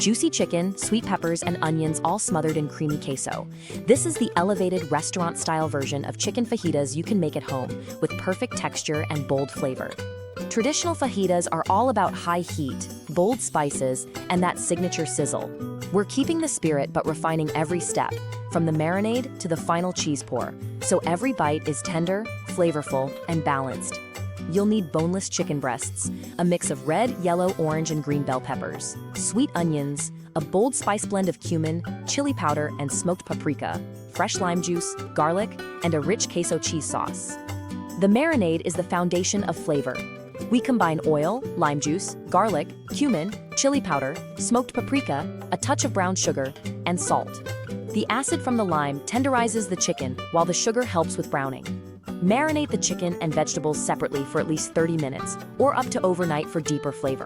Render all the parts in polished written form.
Juicy chicken, sweet peppers, and onions all smothered in creamy queso. This is the elevated restaurant-style version of chicken fajitas you can make at home, with perfect texture and bold flavor. Traditional fajitas are all about high heat, bold spices, and that signature sizzle. We're keeping the spirit but refining every step, from the marinade to the final cheese pour, so every bite is tender, flavorful, and balanced. You'll need boneless chicken breasts, a mix of red, yellow, orange, and green bell peppers, sweet onions, a bold spice blend of cumin, chili powder, and smoked paprika, fresh lime juice, garlic, and a rich queso cheese sauce. The marinade is the foundation of flavor. We combine oil, lime juice, garlic, cumin, chili powder, smoked paprika, a touch of brown sugar, and salt. The acid from the lime tenderizes the chicken while the sugar helps with browning. Marinate the chicken and vegetables separately for at least 30 minutes, or up to overnight for deeper flavor.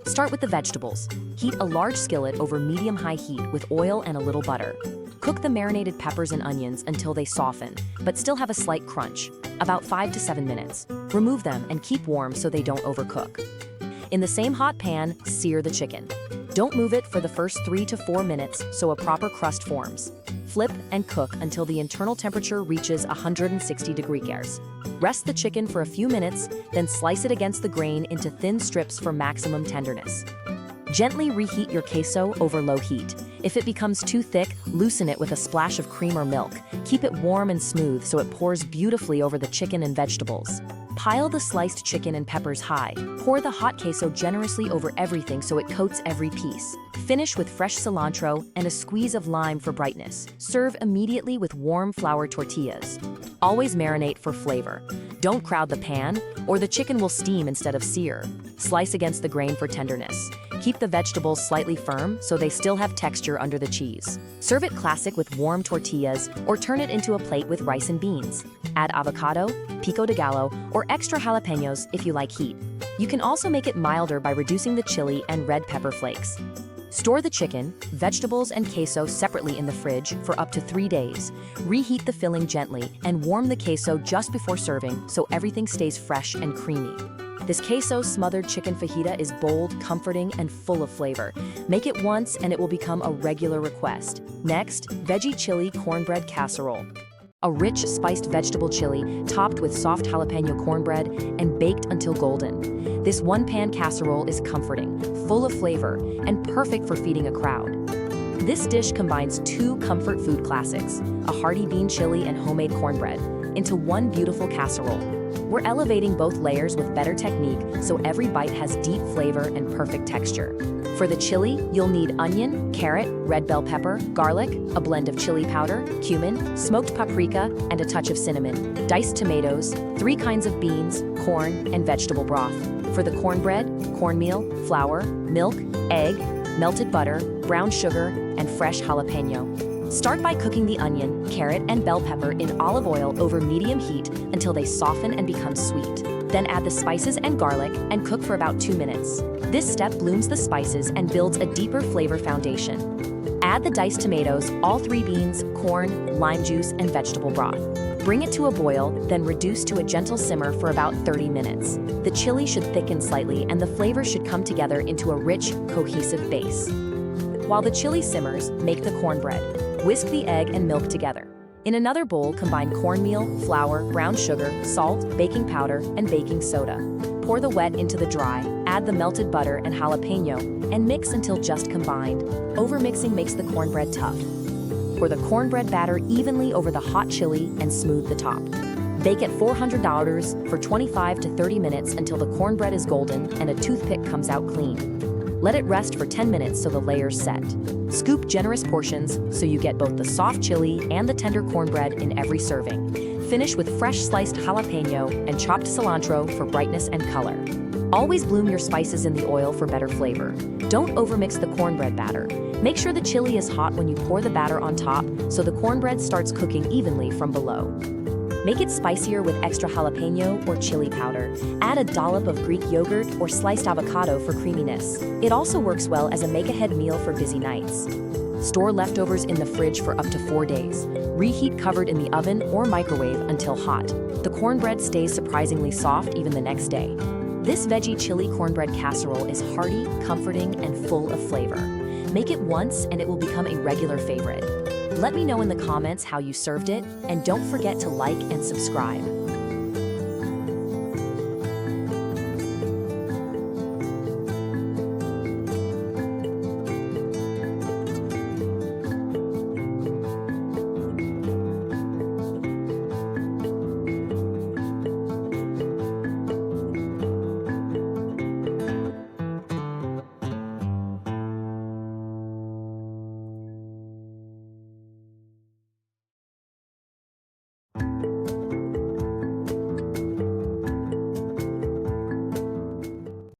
Start with the vegetables. Heat a large skillet over medium-high heat with oil and a little butter. Cook the marinated peppers and onions until they soften, but still have a slight crunch, about 5 to 7 minutes. Remove them and keep warm so they don't overcook. In the same hot pan, sear the chicken. Don't move it for the first 3 to 4 minutes so a proper crust forms. Flip and cook until the internal temperature reaches 160 degrees Celsius. Rest the chicken for a few minutes, then slice it against the grain into thin strips for maximum tenderness. Gently reheat your queso over low heat. If it becomes too thick, loosen it with a splash of cream or milk. Keep it warm and smooth so it pours beautifully over the chicken and vegetables. Pile the sliced chicken and peppers high. Pour the hot queso generously over everything so it coats every piece. Finish with fresh cilantro and a squeeze of lime for brightness. Serve immediately with warm flour tortillas. Always marinate for flavor. Don't crowd the pan, or the chicken will steam instead of sear. Slice against the grain for tenderness. Keep the vegetables slightly firm so they still have texture under the cheese. Serve it classic with warm tortillas or turn it into a plate with rice and beans. Add avocado, pico de gallo, or extra jalapeños if you like heat. You can also make it milder by reducing the chili and red pepper flakes. Store the chicken, vegetables, and queso separately in the fridge for up to 3 days. Reheat the filling gently and warm the queso just before serving so everything stays fresh and creamy. This queso smothered chicken fajita is bold, comforting, and full of flavor. Make it once and it will become a regular request. Next, Veggie Chili Cornbread Casserole. A rich, spiced vegetable chili topped with soft jalapeno cornbread and baked until golden. This one-pan casserole is comforting, full of flavor, and perfect for feeding a crowd. This dish combines 2 comfort food classics, a hearty bean chili and homemade cornbread, into one beautiful casserole. We're elevating both layers with better technique so every bite has deep flavor and perfect texture. For the chili, you'll need onion, carrot, red bell pepper, garlic, a blend of chili powder, cumin, smoked paprika, and a touch of cinnamon, diced tomatoes, 3 kinds of beans, corn, and vegetable broth. For the cornbread, cornmeal, flour, milk, egg, melted butter, brown sugar, and fresh jalapeno. Start by cooking the onion, carrot, and bell pepper in olive oil over medium heat until they soften and become sweet. Then add the spices and garlic and cook for about 2 minutes. This step blooms the spices and builds a deeper flavor foundation. Add the diced tomatoes, all 3 beans, corn, lime juice, and vegetable broth. Bring it to a boil, then reduce to a gentle simmer for about 30 minutes. The chili should thicken slightly and the flavors should come together into a rich, cohesive base. While the chili simmers, make the cornbread. Whisk the egg and milk together. In another bowl, combine cornmeal, flour, brown sugar, salt, baking powder, and baking soda. Pour the wet into the dry, add the melted butter and jalapeno, and mix until just combined. Overmixing makes the cornbread tough. Pour the cornbread batter evenly over the hot chili and smooth the top. Bake at 400 degrees for 25 to 30 minutes until the cornbread is golden and a toothpick comes out clean. Let it rest for 10 minutes so the layers set. Scoop generous portions so you get both the soft chili and the tender cornbread in every serving. Finish with fresh sliced jalapeno and chopped cilantro for brightness and color. Always bloom your spices in the oil for better flavor. Don't overmix the cornbread batter. Make sure the chili is hot when you pour the batter on top so the cornbread starts cooking evenly from below. Make it spicier with extra jalapeno or chili powder. Add a dollop of Greek yogurt or sliced avocado for creaminess. It also works well as a make-ahead meal for busy nights. Store leftovers in the fridge for up to 4 days. Reheat covered in the oven or microwave until hot. The cornbread stays surprisingly soft even the next day. This veggie chili cornbread casserole is hearty, comforting, and full of flavor. Make it once and it will become a regular favorite. Let me know in the comments how you served it, and don't forget to like and subscribe.